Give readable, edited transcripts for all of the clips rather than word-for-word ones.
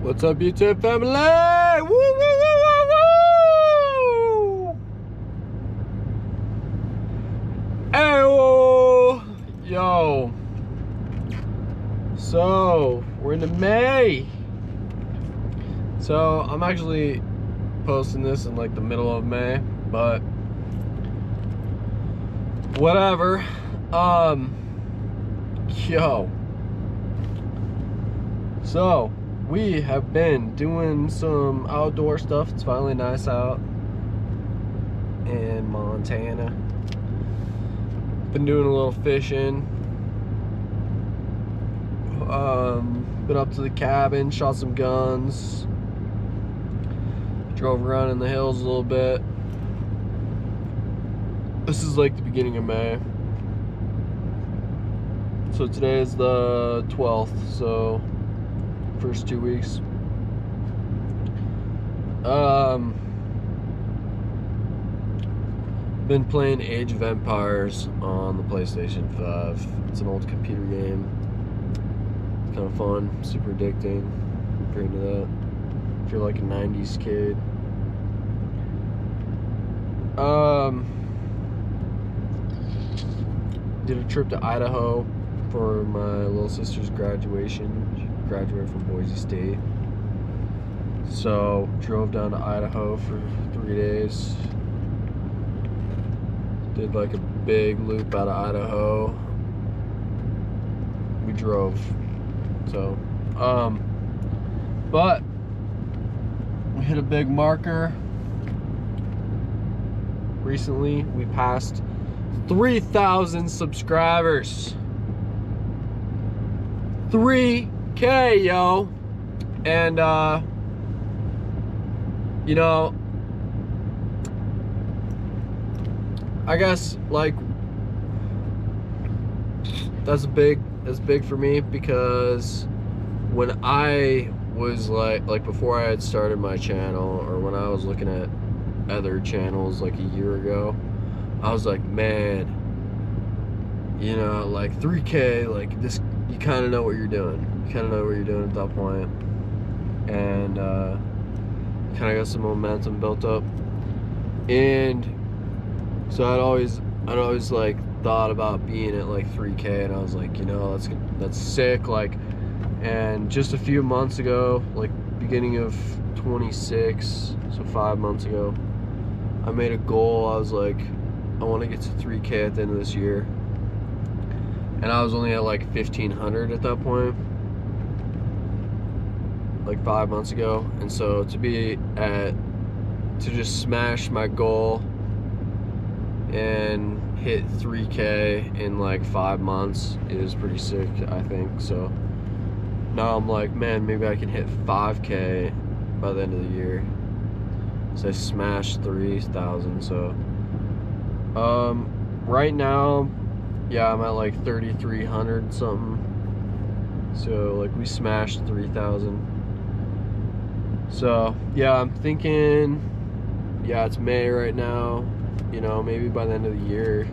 What's up, YouTube family? Woo, woo, woo, woo, woo! Ayo! Yo. So, we're into May. So, I'm actually posting this in like the middle of May, but whatever. Yo. So, we have been doing some outdoor stuff. It's finally nice out in Montana. Been doing a little fishing. Been up to the cabin, shot some guns. Drove around in the hills a little bit. This is like the beginning of May. So today is the 12th, so first 2 weeks. Been playing Age of Empires on the PlayStation 5. It's an old computer game. It's kind of fun, super addicting. I'm pretty into that. If you're like a 90s kid. Did a trip to Idaho for my little sister's graduation. She graduated from Boise State. So, drove down to Idaho for 3 days. Did like a big loop out of Idaho. We drove. So, but we hit a big marker. Recently, we passed 3,000 subscribers. 3K, yo. And you know, I guess like that's big for me, because when I was like before I had started my channel, or when I was looking at other channels like a year ago, I was like, man, you know, like 3K, like this, you kind of know what you're doing. You kind of know what you're doing at that point. And kind of got some momentum built up. And so I'd always like thought about being at like 3K, and I was like, you know, that's sick. Like, and just a few months ago, like beginning of 26, so 5 months ago, I made a goal. I was like, I want to get to 3K at the end of this year. And I was only at like 1,500 at that point, like 5 months ago. And so to just smash my goal and hit 3K in like 5 months is pretty sick, I think. So now I'm like, man, maybe I can hit 5K by the end of the year. So I smashed 3,000. So right now, yeah, I'm at like 3,300 something. So like we smashed 3,000. So yeah, I'm thinking, yeah, it's May right now. You know, maybe by the end of the year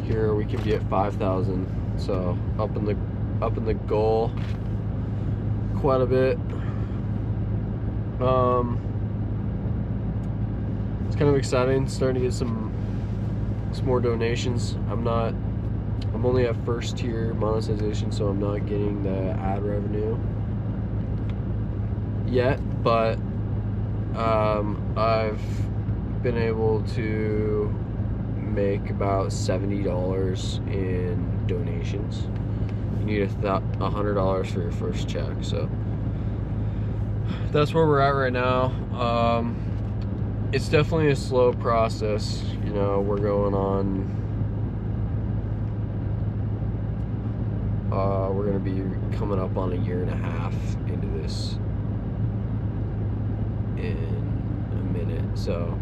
here we can be at 5,000. So up in the goal quite a bit. It's kind of exciting, starting to get some more donations. I'm only at first tier monetization, so I'm not getting the ad revenue yet, but I've been able to make about $70 in donations. You need $100 for your first check, so that's where we're at right now. It's definitely a slow process. You know, we're going on, we're gonna be coming up on 1.5 years into this in a minute. So,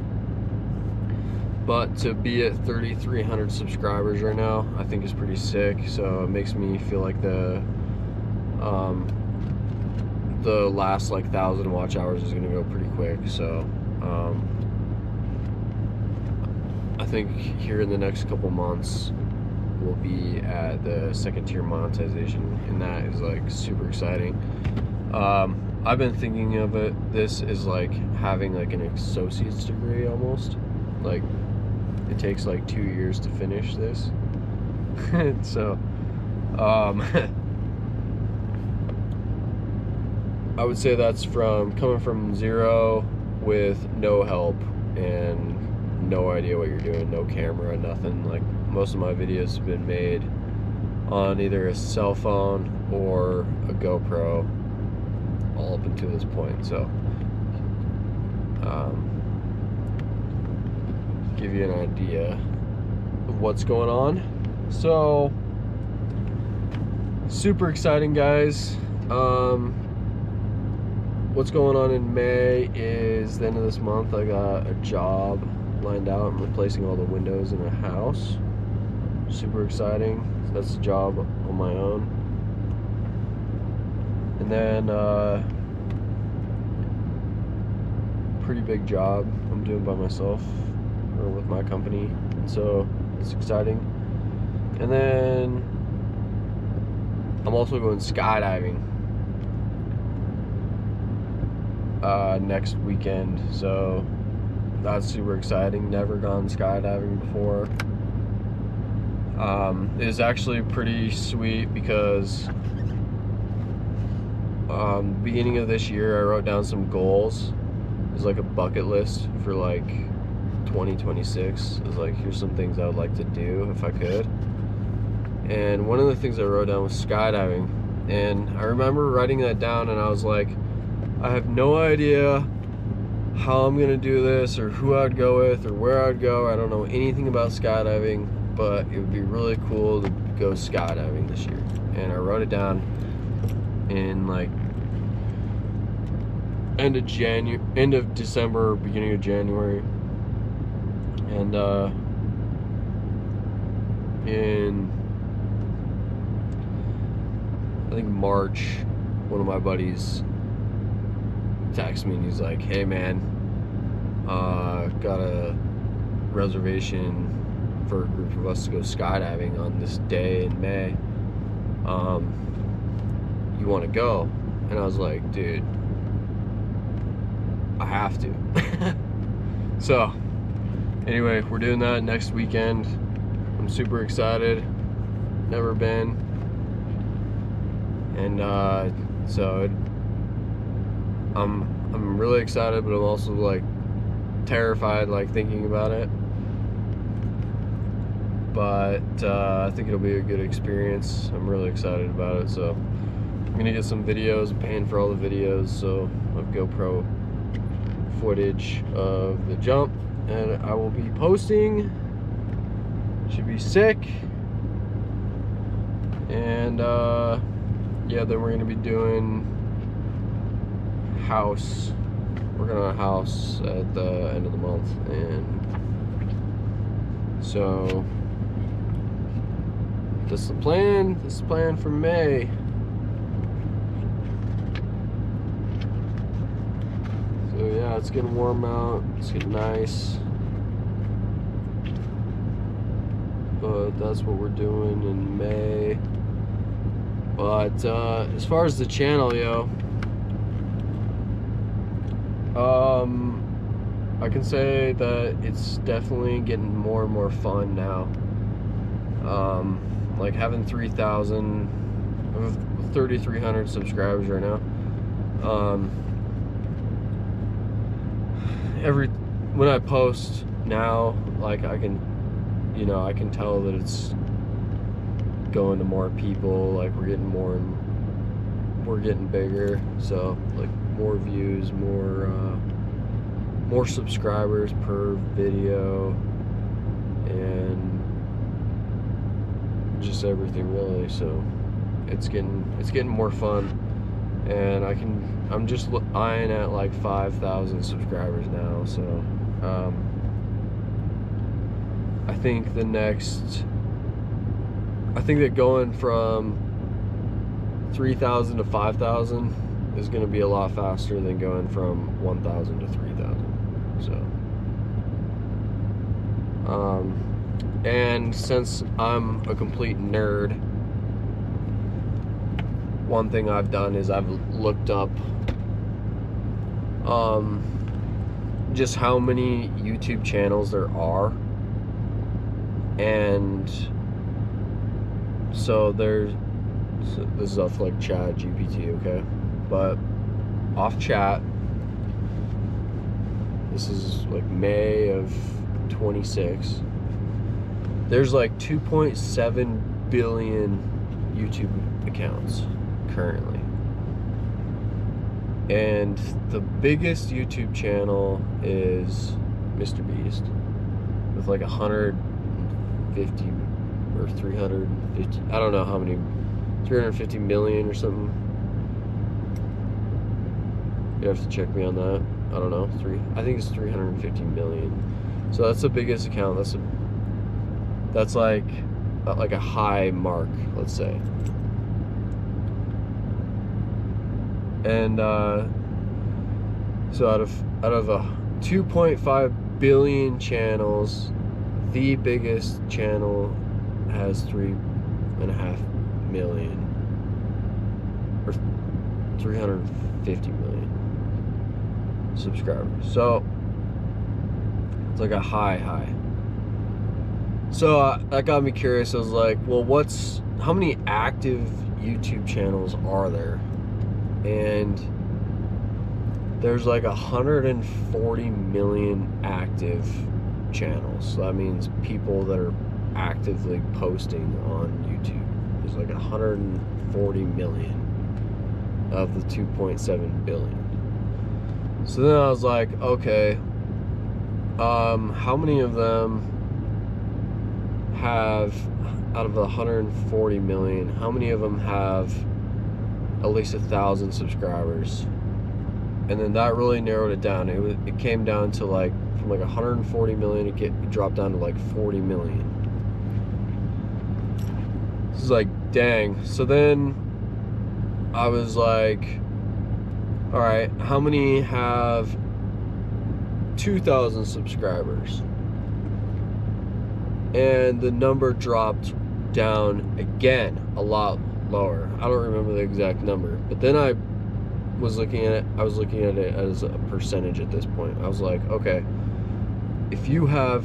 but to be at 3,300 subscribers right now, I think is pretty sick. So it makes me feel like the last like 1,000 watch hours is gonna go pretty quick. So I think here in the next couple months we'll be at the second tier monetization, and that is like super exciting. I've been thinking of this is like having like an associate's degree almost. Like it takes like 2 years to finish this. So, I would say that's coming from zero with no help and no idea what you're doing, no camera, nothing. Like most of my videos have been made on either a cell phone or a GoPro all up until this point. So give you an idea of what's going on. So super exciting, guys. What's going on in May is the end of this month I got a job lined out. I'm replacing all the windows in a house. Super exciting. So that's a job on my own. And then pretty big job I'm doing by myself or with my company. So it's exciting. And then I'm also going skydiving next weekend, so that's super exciting. Never gone skydiving before. It's actually pretty sweet because beginning of this year I wrote down some goals. It was like a bucket list for like 2026. It was like, here's some things I would like to do if I could. And one of the things I wrote down was skydiving. And I remember writing that down and I was like, I have no idea how I'm gonna do this or who I'd go with or where I'd go. I don't know anything about skydiving, but it would be really cool to go skydiving this year. And I wrote it down in like end of December, beginning of January. And in I think March, one of my buddies texted me and he's like, hey man, got a reservation for a group of us to go skydiving on this day in May. You want to go? And I was like, dude, I have to. So anyway, we're doing that next weekend. I'm super excited. Never been. And so I'm really excited, but I'm also like terrified, like thinking about it. But I think it'll be a good experience. I'm really excited about it. So I'm gonna get some videos. I'm paying for all the videos, so of GoPro footage of the jump, and I will be posting. Should be sick. And yeah, then we're gonna be doing house. Working on a house at the end of the month, and so this is the plan. This is the plan for May. So yeah, it's getting warm out. It's getting nice. But that's what we're doing in May. But as far as the channel, I can say that it's definitely getting more and more fun now. Like having 3,300 subscribers right now. When I post now, like I can tell that it's going to more people. Like we're getting bigger. So like more views, more subscribers per video, and just everything really. So it's getting more fun, and I'm just eyeing at like 5,000 subscribers now. So I think that going from 3,000 to 5,000 is going to be a lot faster than going from 1,000 to 3,000. So and since I'm a complete nerd one thing I've done is I've looked up just how many YouTube channels there are. And so this is off like Chat GPT, okay? But off Chat, this is like May of 26. There's like 2.7 billion YouTube accounts currently. And the biggest YouTube channel is Mr. Beast with like 150 or 350, I don't know how many, 350 million or something. You have to check me on that. I don't know, I think it's 350 million. So that's the biggest account. That's like a high mark, let's say. And so out of 2.5 billion channels, the biggest channel has 3.5 million or 350 million subscribers. So it's like a high. So that got me curious. I was like, well, how many active YouTube channels are there? And there's like 140 million active channels. So that means people that are actively posting on YouTube. There's like 140 million of the 2.7 billion. So then I was like, okay, how many of them have, out of the 140 million, how many of them have at least 1,000 subscribers? And then that really narrowed it down. It came down to like, from like 140 million, it dropped down to like 40 million. This is like, dang. So then I was like, all right, how many have 2,000 subscribers? And the number dropped down again, a lot lower. I don't remember the exact number, but then I was looking at it as a percentage at this point. I was like, okay, if you have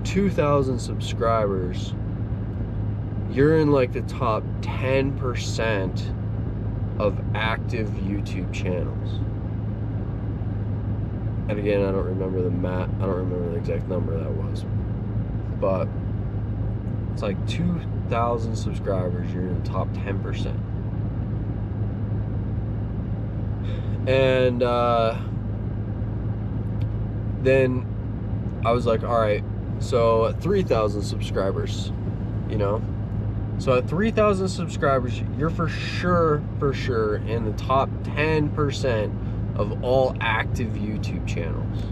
2,000 subscribers, you're in like the top 10% of active YouTube channels. And again, I don't remember the exact number that was, but it's like 2,000 subscribers, you're in the top 10%. And then I was like, all right, so at 3,000 subscribers, you know, so at 3,000 subscribers, you're for sure in the top 10% of all active YouTube channels,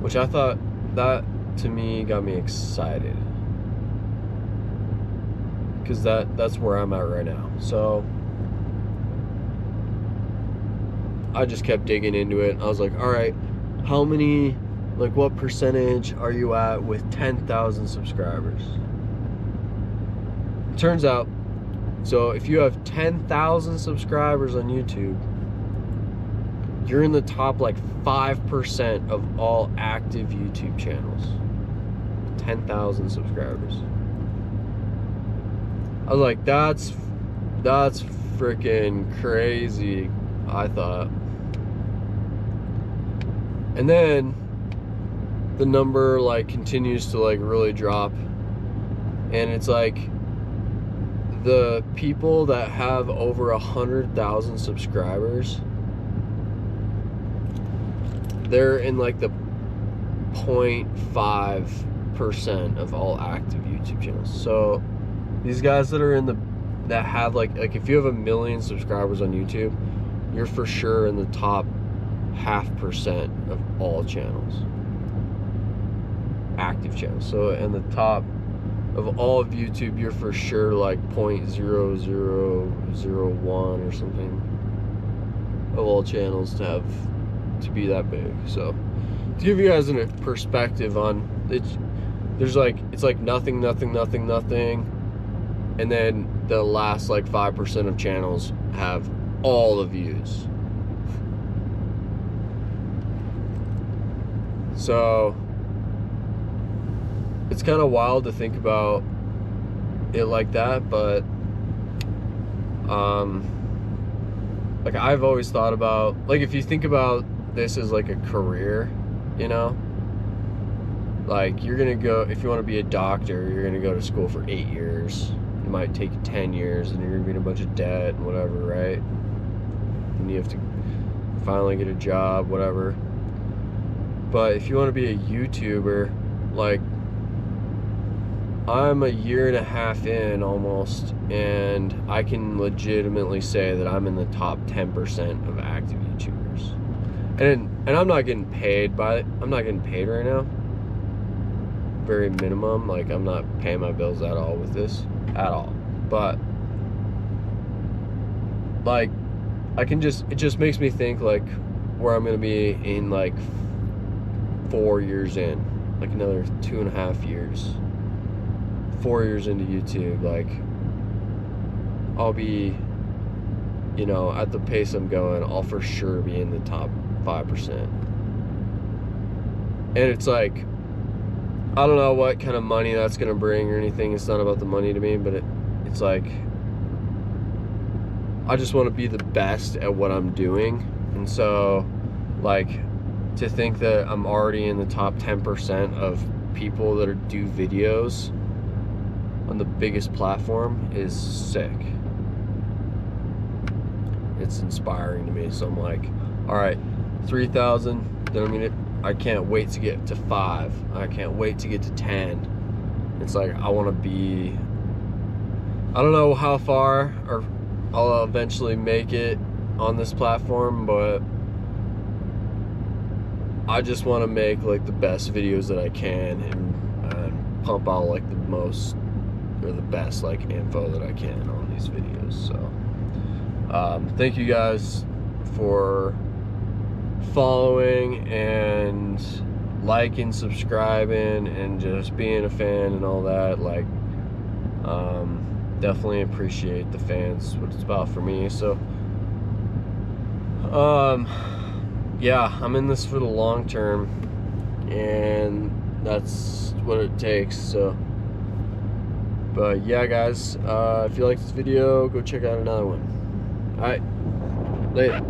which I thought, that to me got me excited, because that's where I'm at right now. So I just kept digging into it. I was like, all right, how many, like what percentage are you at with 10,000 subscribers? Turns out, so if you have 10,000 subscribers on YouTube, you're in the top like 5% of all active YouTube channels. 10,000 subscribers. I was like, that's freaking crazy, I thought. And then the number like continues to like really drop, and it's like the people that have over 100,000 subscribers, they're in like the 0.5% of all active YouTube channels. So these guys that are that have like if you have 1 million subscribers on YouTube, you're for sure in the top 0.5% of all channels, active channels. So in the top of all of YouTube, you're for sure like 0.0001 or something of all channels to be that big. So to give you guys a perspective on it, it's like nothing, and then the last like 5% of channels have all the views. So it's kind of wild to think about it like that, but like I've always thought about, like, if you think about this as like a career, you know, like you're gonna go, if you want to be a doctor, you're gonna go to school for 8 years. It might take you 10 years, and you're gonna be in a bunch of debt and whatever, right? And you have to finally get a job, whatever. But if you want to be a YouTuber, like, I'm a year and a half in almost, and I can legitimately say that I'm in the top 10% of active YouTubers. And I'm not getting paid by it. I'm not getting paid right now. Very minimum. Like, I'm not paying my bills at all with this. At all. But like, it just makes me think like where I'm gonna be in like 4 years in. Like another 2.5 years. 4 years into YouTube, like I'll be, you know, at the pace I'm going, I'll for sure be in the top 5%. And it's like, I don't know what kind of money that's gonna bring or anything. It's not about the money to me, but it's like, I just want to be the best at what I'm doing. And so, like, to think that I'm already in the top 10% of people that do videos on the biggest platform is sick. It's inspiring to me. So I'm like, all right, 3,000, then I can't wait to get to 5. I can't wait to get to 10. It's like, I want to be, I don't know how far or I'll eventually make it on this platform, but I just want to make like the best videos that I can and pump out like the most or the best like info that I can on these videos. So thank you guys for following and liking, subscribing, and just being a fan and all that. Like, definitely appreciate the fans, what it's about for me. So yeah, I'm in this for the long term, and that's what it takes. So, but yeah, guys, if you like this video, go check out another one. All right, later.